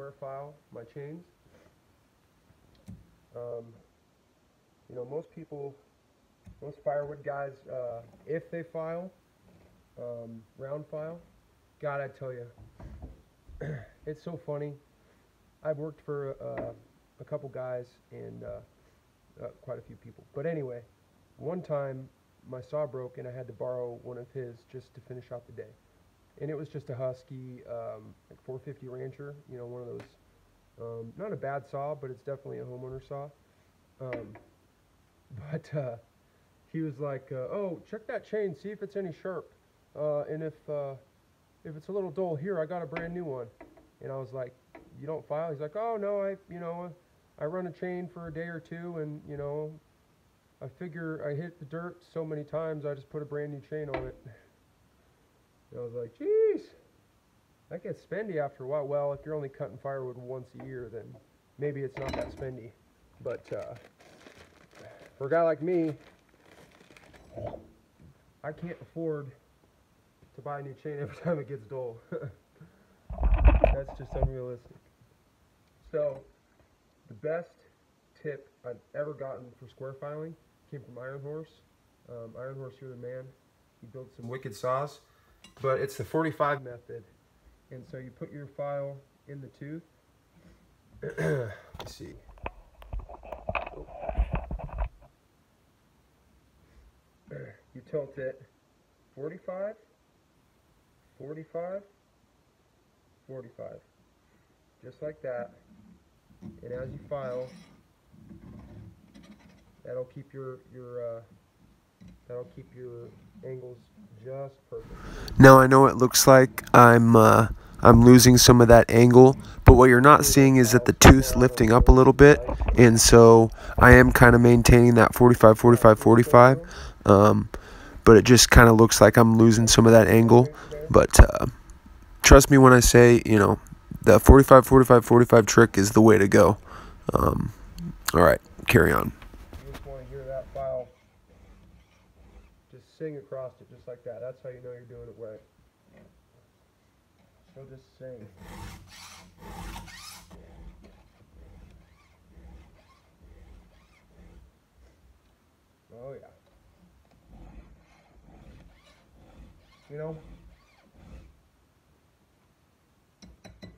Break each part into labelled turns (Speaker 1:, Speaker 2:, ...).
Speaker 1: square file my chains. You know, most firewood guys, if they file, round file, God, I tell you, it's so funny. I've worked for a couple guys and quite a few people. But anyway, one time my saw broke and I had to borrow one of his just to finish out the day. And it was just a Husky, like 450 Rancher, you know, one of those, not a bad saw, but it's definitely a homeowner saw. But he was like, oh, check that chain, see if it's any sharp. And if it's a little dull, here, I got a brand new one. And I was like, you don't file? He's like, oh, no, I run a chain for a day or two, and, you know, I figure I hit the dirt so many times, I just put a brand new chain on it. And I was like, geez, that gets spendy after a while. Well, if you're only cutting firewood once a year, then maybe it's not that spendy. But for a guy like me, I can't afford to buy a new chain every time it gets dull. That's just unrealistic. So, the best tip I've ever gotten for square filing came from Iron Horse. Iron Horse, you're the man. He built some wicked saws, but it's the 45 method. And so you put your file in the tooth. Let's see. Oh. You tilt it 45, 45, 45. Just like that. And as you file, that'll keep your angles just perfect.
Speaker 2: Now I know it looks like I'm losing some of that angle, but what you're not seeing is that the tooth's lifting up a little bit, and so I am kind of maintaining that 45, 45, 45, but it just kind of looks like I'm losing some of that angle. But trust me when I say, you know, the 45, 45, 45 trick is the way to go. All right, carry on.
Speaker 1: You just want to hear that file just sing across it just like that. That's how you know you're doing it right. So just sing. Oh yeah. You know,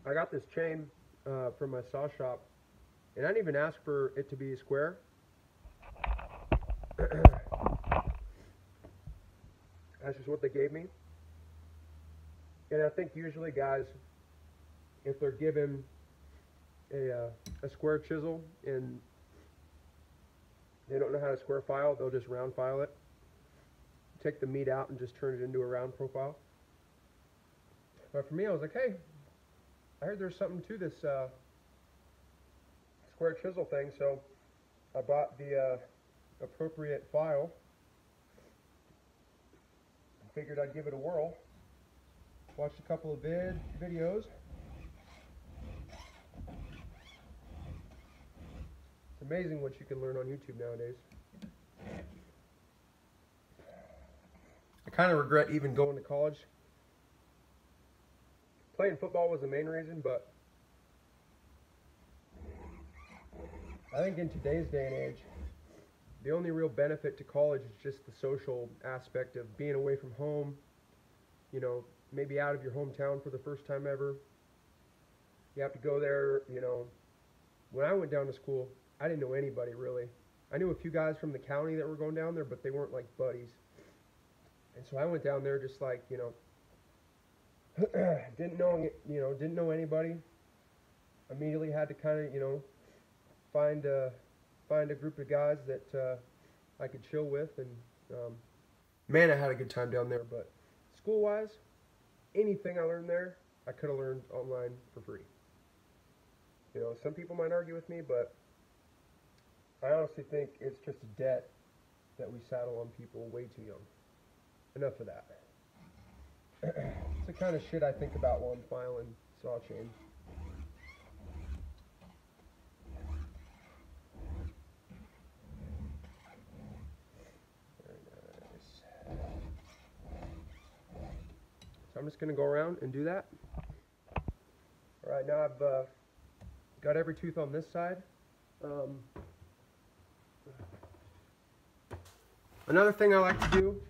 Speaker 1: I got this chain from my saw shop, and I didn't even ask for it to be square. That's just what they gave me. And I think usually guys, if they're given a square chisel and they don't know how to square file, they'll just round file it. Take the meat out and just turn it into a round profile. But for me, I was like, hey, I heard there's something to this square chisel thing, so I bought the appropriate file. I figured I'd give it a whirl. Watched a couple of videos. It's amazing what you can learn on YouTube nowadays. I kind of regret even going to college. Playing football was the main reason, but I think in today's day and age, the only real benefit to college is just the social aspect of being away from home, you know, maybe out of your hometown for the first time ever. You have to go there, you know. When I went down to school, I didn't know anybody really. I knew a few guys from the county that were going down there, but they weren't like buddies. And so I went down there just like, you know, didn't know anybody. Immediately had to kind of, you know, find a group of guys that I could chill with, and man, I had a good time down there. But school-wise, anything I learned there, I could have learned online for free. You know, some people might argue with me, but I honestly think it's just a debt that we saddle on people way too young. Enough of that. It's the kind of shit I think about while I'm filing saw chain. Very nice. So I'm just going to go around and do that. Alright, now I've got every tooth on this side. Another thing I like to do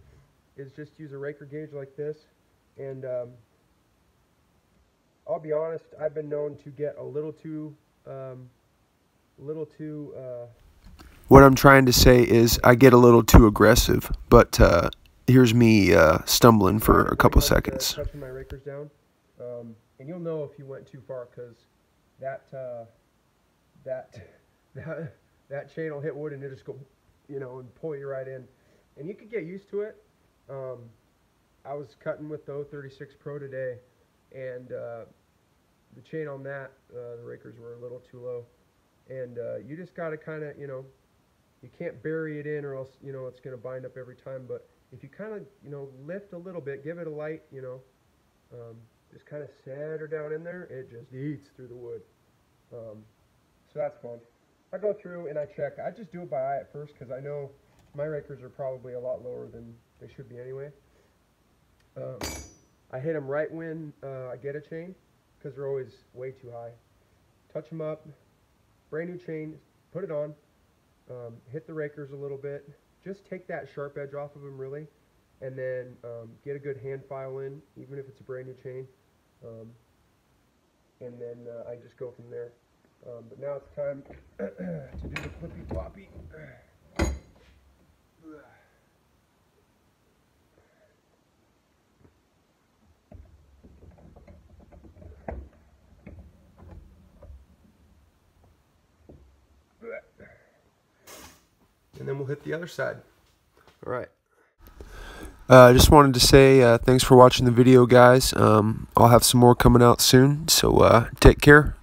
Speaker 1: is just use a raker gauge like this, and I'll be honest, I've been known to get a little too
Speaker 2: what I'm trying to say is I get a little too aggressive, but here's me stumbling for a couple seconds.
Speaker 1: Touching my rakers down, and you'll know if you went too far, because that chain will hit wood and it'll just go, you know, and pull you right in. And you could get used to it. I was cutting with the 036 Pro today, and the chain on that, the rakers were a little too low. And you just got to kind of, you know, you can't bury it in, or else, you know, it's going to bind up every time. But if you kind of, you know, lift a little bit, give it a light, you know, just kind of center down in there, it just eats through the wood. So that's fun. I go through and I check. I just do it by eye at first, because I know my rakers are probably a lot lower than they should be anyway. I hit them right when I get a chain, because they're always way too high. Touch them up, brand new chain, put it on, hit the rakers a little bit, just take that sharp edge off of them really, and then get a good hand file in, even if it's a brand new chain, and then I just go from there. But now it's time to do the flippy floppy. And then we'll hit the other side. All right.
Speaker 2: I just wanted to say thanks for watching the video, guys. I'll have some more coming out soon, so take care.